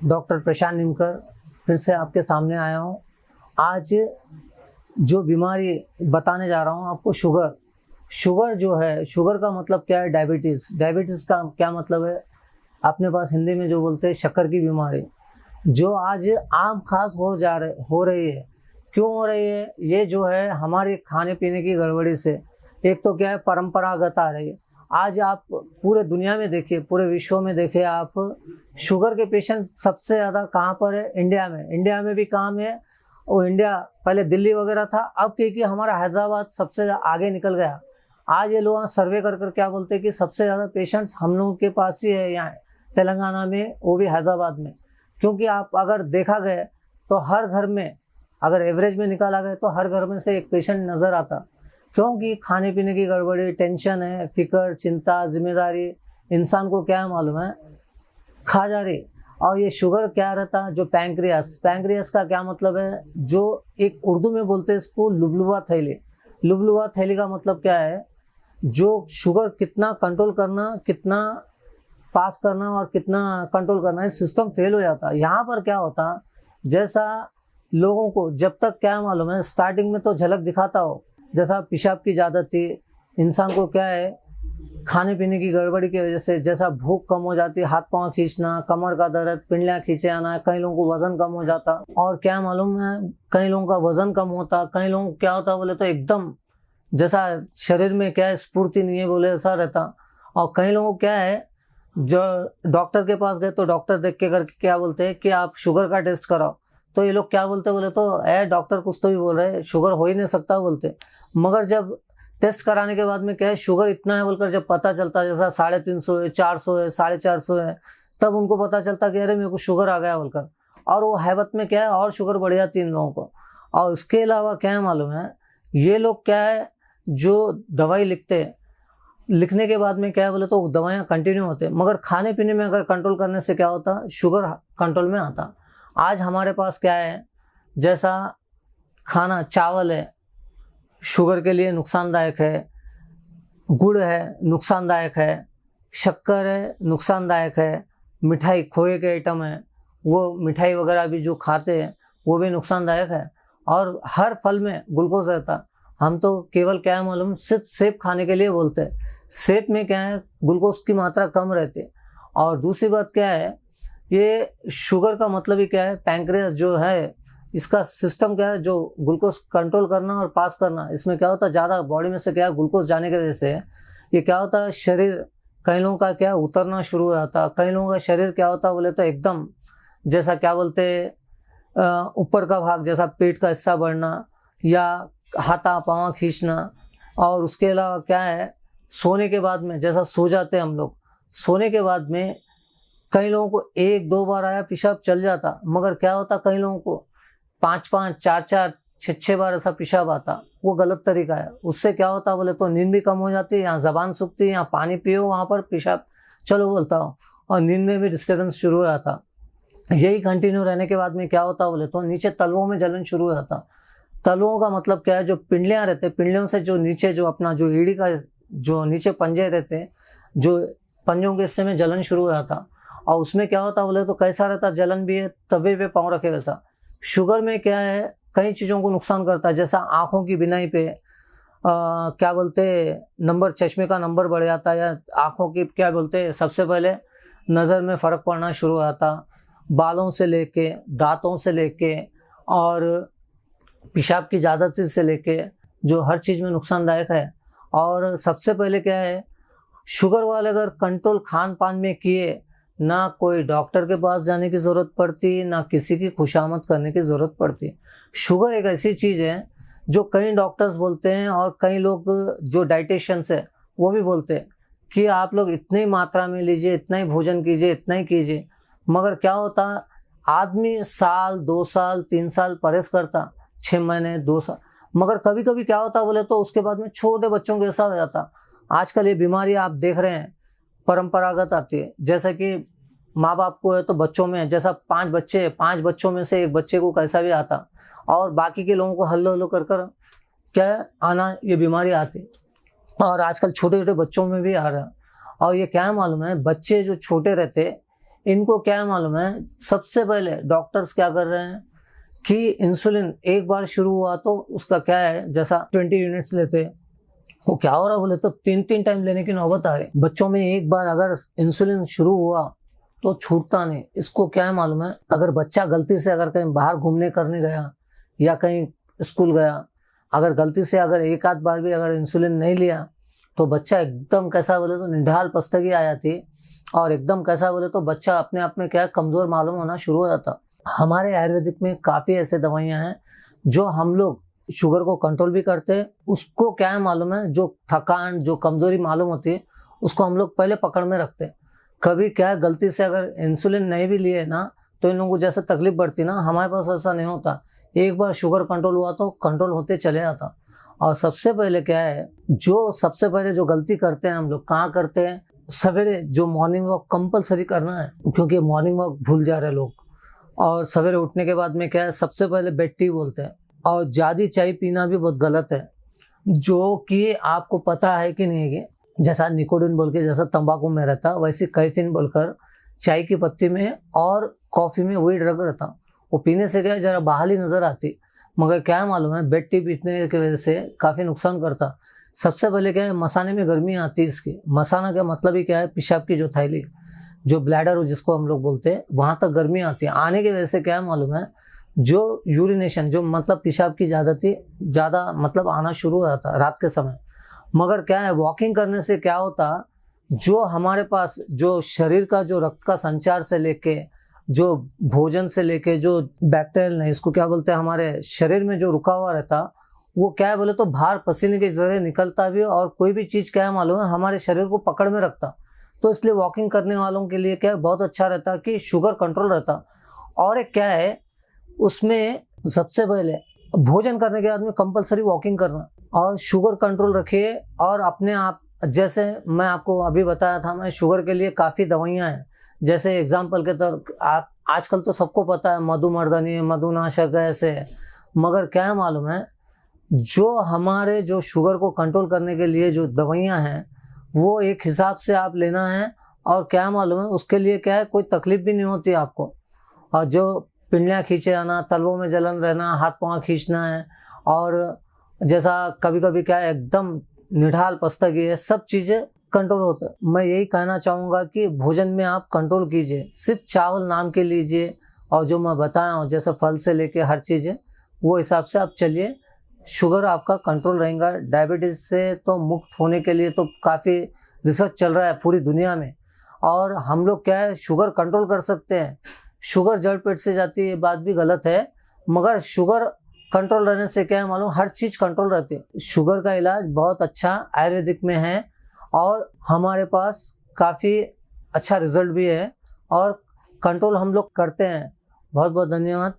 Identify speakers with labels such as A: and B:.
A: Doctor प्रशांत निमकर फिर से आपके सामने आया हूँ। आज जो बीमारी बताने जा रहा हूँ आपको, शुगर जो है, शुगर का मतलब क्या है? डायबिटीज़। डायबिटीज़ का क्या मतलब है? अपने पास हिंदी में जो बोलते हैं शक्कर की बीमारी, जो आज आम खास हो रही है। क्यों हो रही है? ये जो है हमारे खाने पीने की गड़बड़ी से। एक तो क्या है, परंपरागत आ रही है। आज आप पूरे दुनिया में देखिए, पूरे विश्व में देखिए आप, शुगर के पेशेंट सबसे ज़्यादा कहाँ पर है? इंडिया में। इंडिया में भी काम है, वो इंडिया पहले दिल्ली वगैरह था, अब क्योंकि हमारा हैदराबाद सबसे आगे निकल गया। आज ये लोग सर्वे कर क्या बोलते हैं कि सबसे ज़्यादा पेशेंट्स हम लोगों के पास ही है, यहाँ तेलंगाना में, वो भी हैदराबाद में। क्योंकि आप अगर देखा गया तो हर घर में, अगर एवरेज में निकाला गया तो हर घर में से एक पेशेंट नज़र आता। क्योंकि खाने पीने की गड़बड़ी, टेंशन है, फिक्र, चिंता, जिम्मेदारी, इंसान को क्या मालूम है, खा जा रही। और ये शुगर क्या रहता, जो पैंक्रियास का क्या मतलब है? जो एक उर्दू में बोलते हैं इसको लुबलुबा थैली। लुबलुबा थैली का मतलब क्या है? जो शुगर कितना कंट्रोल करना, कितना पास करना और कितना कंट्रोल करना, है सिस्टम फेल हो जाता। यहाँ पर क्या होता, जैसा लोगों को जब तक क्या मालूम है, स्टार्टिंग में तो झलक दिखाता हो, जैसा पेशाब की ज़्यादत थी, इंसान को क्या है, खाने पीने की गड़बड़ी की वजह से जैसा भूख कम हो जाती, हाथ पांव खींचना, कमर का दर्द, पिंडलियाँ खींचे आना, कई लोगों को वजन कम हो जाता। और क्या मालूम है, कई लोगों का वजन कम होता, कई लोगों को क्या होता बोले तो एकदम जैसा शरीर में क्या है, स्फूर्ति नहीं है बोले ऐसा रहता। और कई लोगों को क्या है, जो डॉक्टर के पास गए तो डॉक्टर देख के करके क्या बोलते हैं कि आप शुगर का टेस्ट कराओ। तो ये लोग क्या बोलते बोले तो डॉक्टर कुछ तो भी बोल रहे, शुगर हो ही नहीं सकता बोलते। मगर जब टेस्ट कराने के बाद में क्या है, शुगर इतना है बोलकर जब पता चलता, जैसा 350 है, 400 है, 450 है, तब उनको पता चलता कि अरे मेरे को शुगर आ गया बोलकर। और वो हैबत में क्या है, और शुगर बढ़ जाती है इन लोगों को। और इसके अलावा क्या है मालूम है, ये लोग क्या है, जो दवाई लिखते हैं, लिखने के बाद में क्या है बोले तो दवाइयाँ कंटिन्यू होते हैं, मगर खाने पीने में अगर कंट्रोल करने से क्या होता, शुगर कंट्रोल में आता। आज हमारे पास क्या है, जैसा खाना, चावल है, शुगर के लिए नुकसानदायक है, गुड़ है नुकसानदायक है, शक्कर है नुकसानदायक है, मिठाई, खोए के आइटम है, वो मिठाई वगैरह भी जो खाते हैं वो भी नुकसानदायक है। और हर फल में ग्लूकोज रहता। हम तो केवल क्या है मालूम, सिर्फ सेब खाने के लिए बोलते हैं। सेब में क्या है, ग्लूकोज की मात्रा कम रहती है। और दूसरी बात क्या है, ये शुगर का मतलब ही क्या है, पैंक्रियास जो है, इसका सिस्टम क्या है, जो ग्लूकोज कंट्रोल करना और पास करना। इसमें क्या होता है, ज़्यादा बॉडी में से क्या है, ग्लूकोज जाने की वजह से ये क्या होता है, शरीर, कई लोगों का क्या उतरना शुरू हो जाता। कई लोगों का शरीर क्या होता बोले तो एकदम जैसा क्या बोलते, ऊपर का भाग जैसा पेट का हिस्सा बढ़ना, या हाथा पाँव खींचना। और उसके अलावा क्या है, सोने के बाद में जैसा सो जाते हैं हम लोग, सोने के बाद में कई लोगों को 1-2 बार आया पेशाब चल जाता, मगर क्या होता, कई लोगों को 5-5, 4-4, 6-6 बार ऐसा पेशाब आता। वो गलत तरीका है। उससे क्या होता बोले तो नींद भी कम हो जाती है, यहाँ जबान सूखती है, यहाँ पानी पियो, वहाँ पर पेशाब चलो बोलता हो, और नींद में भी डिस्टर्बेंस शुरू हो जाता। यही कंटिन्यू रहने के बाद में क्या होता बोले तो नीचे तलवों में जलन शुरू हो जाता। तलवों का मतलब क्या है, जो पिंडलियाँ रहते हैं, पिंडलियों से जो नीचे, जो अपना जो एड़ी का जो नीचे पंजे रहते हैं, जो पंजों के हिस्से में जलन शुरू हो जाता। और उसमें क्या होता बोले तो कैसा रहता, जलन भी है, तवे पे पाँव रखे वैसा। शुगर में क्या है, कई चीज़ों को नुकसान करता है, जैसा आँखों की बिनाई पे क्या बोलते नंबर, चश्मे का नंबर बढ़ जाता है, या आँखों की क्या बोलते, सबसे पहले नज़र में फ़र्क पड़ना शुरू हो जाता। बालों से लेके, दांतों से लेके, और पेशाब की ज़्यादा चीज़ से लेके, जो हर चीज़ में नुकसानदायक है। और सबसे पहले क्या है, शुगर वाले अगर कंट्रोल खान पान में किए, ना कोई डॉक्टर के पास जाने की ज़रूरत पड़ती, ना किसी की खुशामद करने की ज़रूरत पड़ती। शुगर एक ऐसी चीज़ है जो कई डॉक्टर्स बोलते हैं, और कई लोग जो डाइटिशियंस है वो भी बोलते हैं कि आप लोग इतनी मात्रा में लीजिए, इतना ही भोजन कीजिए, इतना ही कीजिए। मगर क्या होता, आदमी साल, 2 साल, 3 साल परहेज करता, 6 महीने, 2 साल, मगर कभी कभी क्या होता बोले तो उसके बाद में छोटे बच्चों के ऐसा हो जाता। आजकल ये बीमारी आप देख रहे हैं परंपरागत आती है, जैसे कि माँ बाप को है तो बच्चों में, जैसा 5 बच्चे, 5 बच्चों में से एक बच्चे को कैसा भी आता, और बाकी के लोगों को हल्लो हल्लो कर कर क्या आना, ये बीमारी आती। और आजकल छोटे छोटे बच्चों में भी आ रहा है। और ये क्या है मालूम है, बच्चे जो छोटे रहते इनको क्या मालूम है, सबसे पहले डॉक्टर्स क्या कर रहे हैं कि इंसुलिन एक बार शुरू हुआ तो उसका क्या है, जैसा 20 यूनिट्स लेते हैं, वो क्या हो रहा बोले तो 3-3 टाइम लेने की नौबत आ रही। बच्चों में एक बार अगर इंसुलिन शुरू हुआ तो छूटता नहीं। इसको क्या है मालूम है, अगर बच्चा गलती से अगर कहीं बाहर घूमने करने गया या कहीं स्कूल गया, अगर गलती से अगर एक आध बार भी अगर इंसुलिन नहीं लिया तो बच्चा एकदम कैसा बोले तो निढाल पस्तगी आ जाती, और एकदम कैसा बोले तो बच्चा अपने आप में क्या है, कमजोर मालूम होना शुरू हो जाता। हमारे आयुर्वेदिक में काफ़ी ऐसे दवाइयाँ हैं जो हम लोग शुगर को कंट्रोल भी करते हैं। उसको क्या है मालूम है, जो थकान जो कमजोरी मालूम होती है उसको हम लोग पहले पकड़ में रखते हैं। कभी क्या है, गलती से अगर इंसुलिन नहीं भी लिए ना तो इन लोगों को जैसे तकलीफ बढ़ती ना, हमारे पास ऐसा नहीं होता। एक बार शुगर कंट्रोल हुआ तो कंट्रोल होते चले जाता। और सबसे पहले क्या है, जो सबसे पहले जो गलती करते हैं हम लोग कहाँ करते हैं, सवेरे जो मॉर्निंग वॉक कंपलसरी करना है, क्योंकि मॉर्निंग वॉक भूल जा रहे लोग। और सवेरे उठने के बाद में क्या है, सबसे पहले बेड टी बोलते हैं। और ज़्यादा चाय पीना भी बहुत गलत है, जो कि आपको पता है कि नहीं है कि जैसा निकोटिन बोल के जैसा तंबाकू में रहता, वैसे कैफीन बोलकर चाय की पत्ती में और कॉफ़ी में वही ड्रग रहता। वो पीने से क्या है, जरा बहाली नज़र आती, मगर क्या मालूम है बेड टी पीने की वजह से काफ़ी नुकसान करता। सबसे पहले क्या है, मसाने में गर्मी आती है इसकी। मसाना का मतलब ही क्या है, पेशाब की जो थैली, जो ब्लैडर हो जिसको हम लोग बोलते हैं, वहाँ तक गर्मी आती है। आने की वजह से क्या है मालूम है, जो यूरिनेशन जो मतलब पेशाब की ज़्यादा मतलब आना शुरू हो जाता रात के समय। मगर क्या है, वॉकिंग करने से क्या होता, जो हमारे पास जो शरीर का जो रक्त का संचार से लेके, जो भोजन से लेके, जो बैक्टीरियल नहीं इसको क्या बोलते हैं, हमारे शरीर में जो रुका हुआ रहता, वो क्या है बोले तो बाहर पसीने के जरिए निकलता भी, और कोई भी चीज़ क्या है मालूम है, हमारे शरीर को पकड़ में रखता। तो इसलिए वॉकिंग करने वालों के लिए क्या है, बहुत अच्छा रहता कि शुगर कंट्रोल रहता। और एक क्या है, उसमें सबसे पहले भोजन करने के बाद में कंपलसरी वॉकिंग करना और शुगर कंट्रोल रखिए। और अपने आप, जैसे मैं आपको अभी बताया था, मैं शुगर के लिए काफ़ी दवाइयाँ हैं। जैसे एग्जाम्पल के तौर आप आजकल तो सबको पता है मधुमर्दनी है, मधुनाशक है, ऐसे है। मगर क्या है मालूम है, जो हमारे जो शुगर को कंट्रोल करने के लिए जो दवाइयाँ हैं वो एक हिसाब से आप लेना है। और क्या मालूम है, उसके लिए क्या है, कोई तकलीफ भी नहीं होती आपको। और जो पिंडलियाँ खींचे आना, तलवों में जलन रहना, हाथ पाँव खींचना है, और जैसा कभी कभी क्या है एकदम निढाल पस्तगी है, सब चीज़ें कंट्रोल होता है। मैं यही कहना चाहूँगा कि भोजन में आप कंट्रोल कीजिए, सिर्फ चावल नाम के लीजिए, और जो मैं बताया हूँ जैसे फल से लेके हर चीज़ें, वो हिसाब से आप चलिए, शुगर आपका कंट्रोल रहेगा। डायबिटीज़ से तो मुक्त होने के लिए तो काफ़ी रिसर्च चल रहा है पूरी दुनिया में, और हम लोग क्या है शुगर कंट्रोल कर सकते हैं। शुगर जड़ पेट से जाती है ये बात भी गलत है, मगर शुगर कंट्रोल रहने से क्या है मालूम, हर चीज़ कंट्रोल रहती है। शुगर का इलाज बहुत अच्छा आयुर्वेदिक में है, और हमारे पास काफ़ी अच्छा रिजल्ट भी है, और कंट्रोल हम लोग करते हैं। बहुत बहुत धन्यवाद।